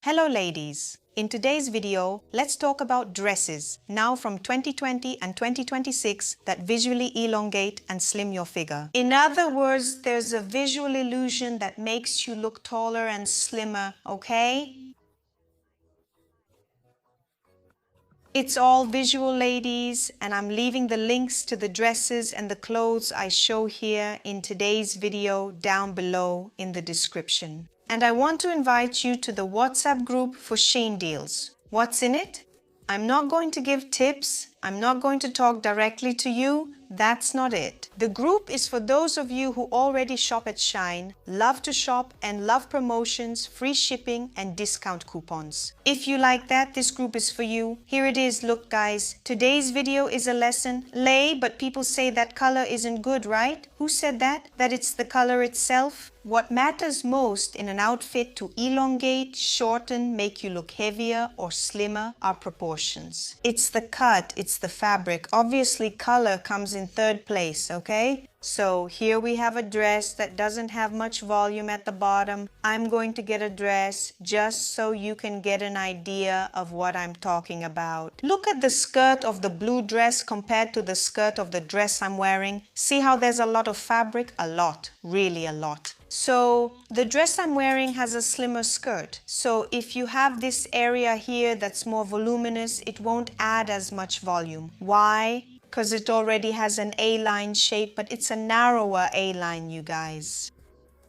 Hello ladies! In today's video, let's talk about dresses, now from 2020 and 2026 that visually elongate and slim your figure. In other words, there's a visual illusion that makes you look taller and slimmer, okay? It's all visual, ladies, and I'm leaving the links to the dresses and the clothes I show here in today's video down below in the description. And I want to invite you to the WhatsApp group for Shein deals. What's in it? I'm not going to give tips. I'm not going to talk directly to you. That's not it. The group is for those of you who already shop at Shein, love to shop and love promotions, free shipping and discount coupons. If you like that, this group is for you. Here it is. Look guys, today's video is a lesson. Lay, but people say that color isn't good, right? Who said that? That it's the color itself? What matters most in an outfit to elongate, shorten, make you look heavier or slimmer are proportions. It's the cut, it's the fabric. Obviously color comes in third place, okay? So here we have a dress that doesn't have much volume at the bottom. I'm going to get a dress just so you can get an idea of what I'm talking about. Look at the skirt of the blue dress compared to the skirt of the dress I'm wearing. See how there's a lot of fabric? A lot, really a lot. So the dress I'm wearing has a slimmer skirt. So if you have this area here that's more voluminous, it won't add as much volume. Why? Because it already has an A-line shape, but it's a narrower A-line, you guys.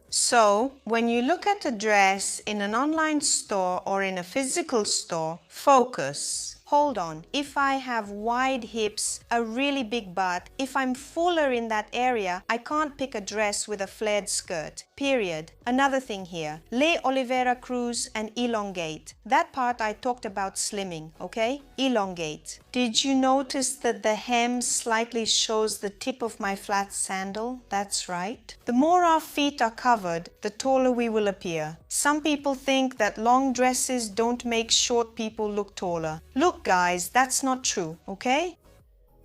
So when you look at a dress in an online store or in a physical store, focus. Hold on, if I have wide hips, a really big butt, if I'm fuller in that area, I can't pick a dress with a flared skirt, period. Another thing here, lay Oliveira Cruz and elongate. That part I talked about slimming, okay? Elongate. Did you notice that the hem slightly shows the tip of my flat sandal? That's right. The more our feet are covered, the taller we will appear. Some people think that long dresses don't make short people look taller. Look guys, that's not true, okay?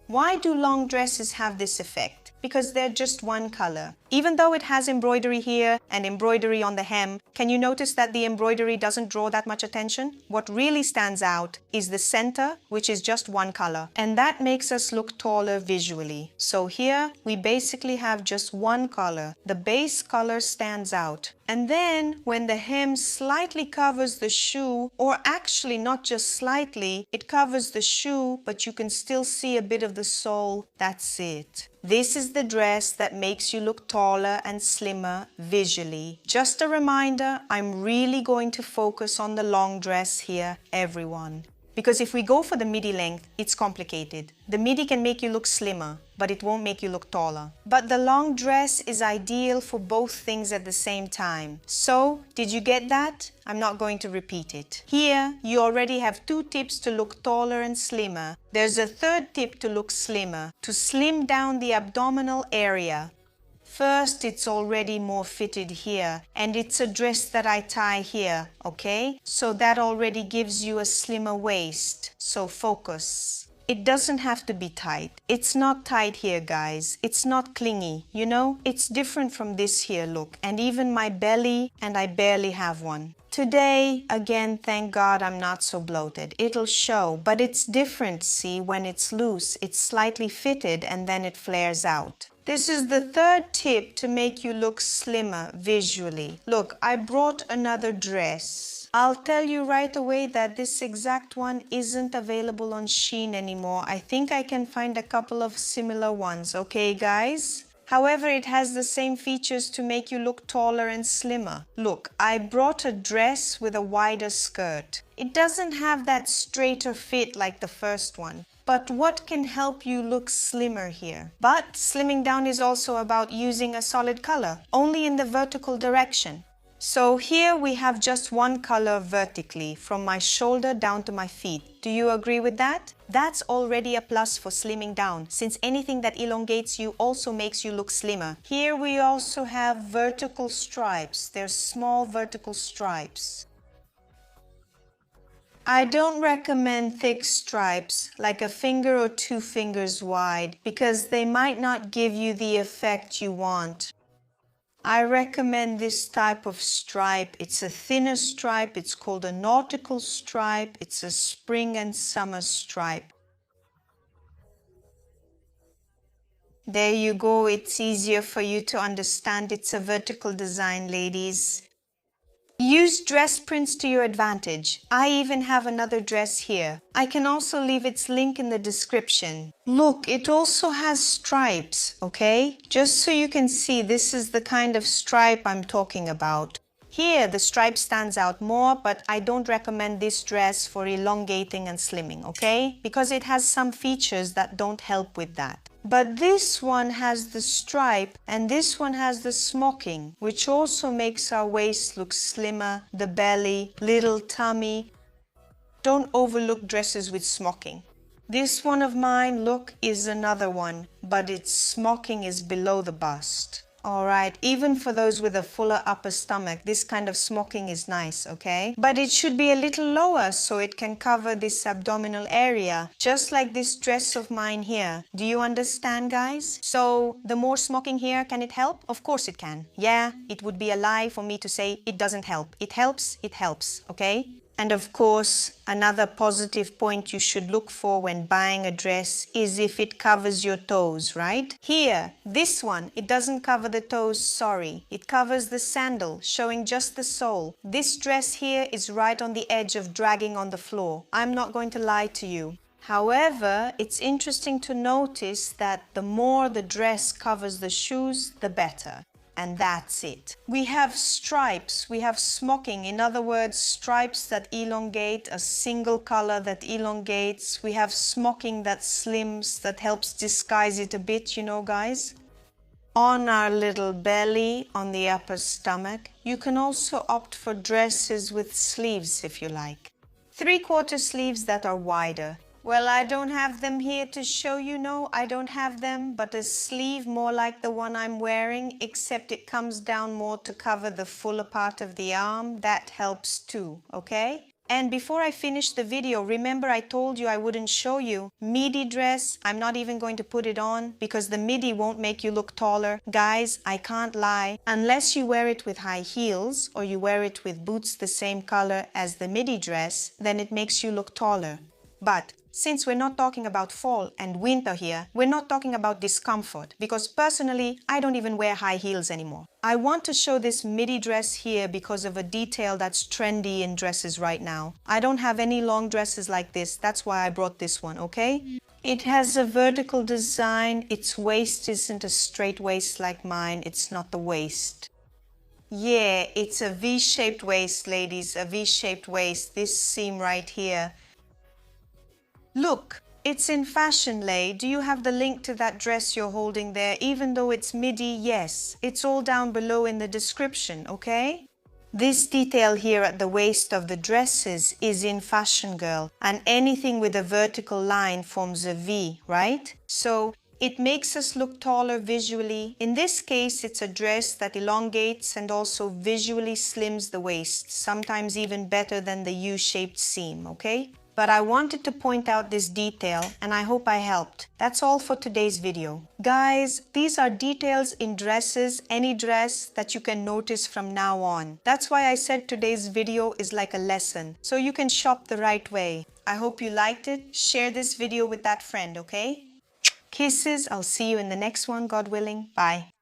Why do long dresses have this effect? Because they're just one color. Even though it has embroidery here and embroidery on the hem, can you notice that the embroidery doesn't draw that much attention? What really stands out is the center, which is just one color. And that makes us look taller visually. So here, we basically have just one color. The base color stands out. And then, when the hem slightly covers the shoe, or actually not just slightly, it covers the shoe, but you can still see a bit of the sole, that's it. This is the dress that makes you look taller and slimmer visually. Just a reminder, I'm really going to focus on the long dress here, everyone. Because if we go for the midi length, it's complicated. The midi can make you look slimmer, but it won't make you look taller. But the long dress is ideal for both things at the same time. So, did you get that? I'm not going to repeat it. Here, you already have 2 tips to look taller and slimmer. There's a third tip to look slimmer, to slim down the abdominal area. First, it's already more fitted here, and it's a dress that I tie here, okay? So that already gives you a slimmer waist, so focus. It doesn't have to be tight. It's not tight here, guys. It's not clingy, you know? It's different from this here look, and even my belly, and I barely have one. Today, again, thank God I'm not so bloated. It'll show, but it's different, see, when it's loose. It's slightly fitted and then it flares out. This is the third tip to make you look slimmer visually. Look, I brought another dress. I'll tell you right away that this exact one isn't available on Shein anymore. I think I can find a couple of similar ones, okay guys? However, it has the same features to make you look taller and slimmer. Look, I brought a dress with a wider skirt. It doesn't have that straighter fit like the first one. But what can help you look slimmer here? But slimming down is also about using a solid color, only in the vertical direction. So here we have just one color vertically, from my shoulder down to my feet. Do you agree with that? That's already a plus for slimming down, since anything that elongates you also makes you look slimmer. Here we also have vertical stripes. There's small vertical stripes. I don't recommend thick stripes, like a finger or 2 fingers wide, because they might not give you the effect you want. I recommend this type of stripe. It's a thinner stripe. It's called a nautical stripe. It's a spring and summer stripe. There you go. It's easier for you to understand. It's a vertical design, ladies. Use dress prints to your advantage. I even have another dress here. I can also leave its link in the description. Look, it also has stripes, okay? Just so you can see, this is the kind of stripe I'm talking about. Here, the stripe stands out more, but I don't recommend this dress for elongating and slimming, okay? Because it has some features that don't help with that. But this one has the stripe and this one has the smocking, which also makes our waist look slimmer, the belly, little tummy. Don't overlook dresses with smocking. This one of mine, look, is another one, but its smocking is below the bust. Alright, even for those with a fuller upper stomach, this kind of smocking is nice, okay? But it should be a little lower so it can cover this abdominal area, just like this dress of mine here. Do you understand, guys? So, the more smocking here, can it help? Of course it can. Yeah, it would be a lie for me to say it doesn't help. It helps, okay? And of course, another positive point you should look for when buying a dress is if it covers your toes, right? Here, this one, it doesn't cover the toes, sorry. It covers the sandal, showing just the sole. This dress here is right on the edge of dragging on the floor. I'm not going to lie to you. However, it's interesting to notice that the more the dress covers the shoes, the better. And that's it. We have stripes, we have smocking, in other words, stripes that elongate, a single color that elongates. We have smocking that slims, that helps disguise it a bit, you know, guys. On our little belly, on the upper stomach, you can also opt for dresses with sleeves if you like. 3/4 sleeves that are wider. Well, I don't have them here to show you, no, I don't have them, but a sleeve more like the one I'm wearing, except it comes down more to cover the fuller part of the arm. That helps too, okay? And before I finish the video, remember I told you I wouldn't show you. Midi dress, I'm not even going to put it on because the midi won't make you look taller. Guys, I can't lie. Unless you wear it with high heels or you wear it with boots the same color as the midi dress, then it makes you look taller. But since we're not talking about fall and winter here, we're not talking about discomfort because personally, I don't even wear high heels anymore. I want to show this midi dress here because of a detail that's trendy in dresses right now. I don't have any long dresses like this, that's why I brought this one, okay? It has a vertical design, its waist isn't a straight waist like mine, it's not the waist. Yeah, it's a V-shaped waist, ladies, a V-shaped waist, this seam right here. Look, it's in fashion, Lay. Do you have the link to that dress you're holding there? Even though it's midi, yes. It's all down below in the description, okay? This detail here at the waist of the dresses is in Fashion Girl, and anything with a vertical line forms a V, right? So it makes us look taller visually. In this case, it's a dress that elongates and also visually slims the waist, sometimes even better than the U-shaped seam, okay? But I wanted to point out this detail and I hope I helped. That's all for today's video. Guys, these are details in dresses, any dress that you can notice from now on. That's why I said today's video is like a lesson, so you can shop the right way. I hope you liked it. Share this video with that friend, okay? Kisses. I'll see you in the next one, God willing. Bye.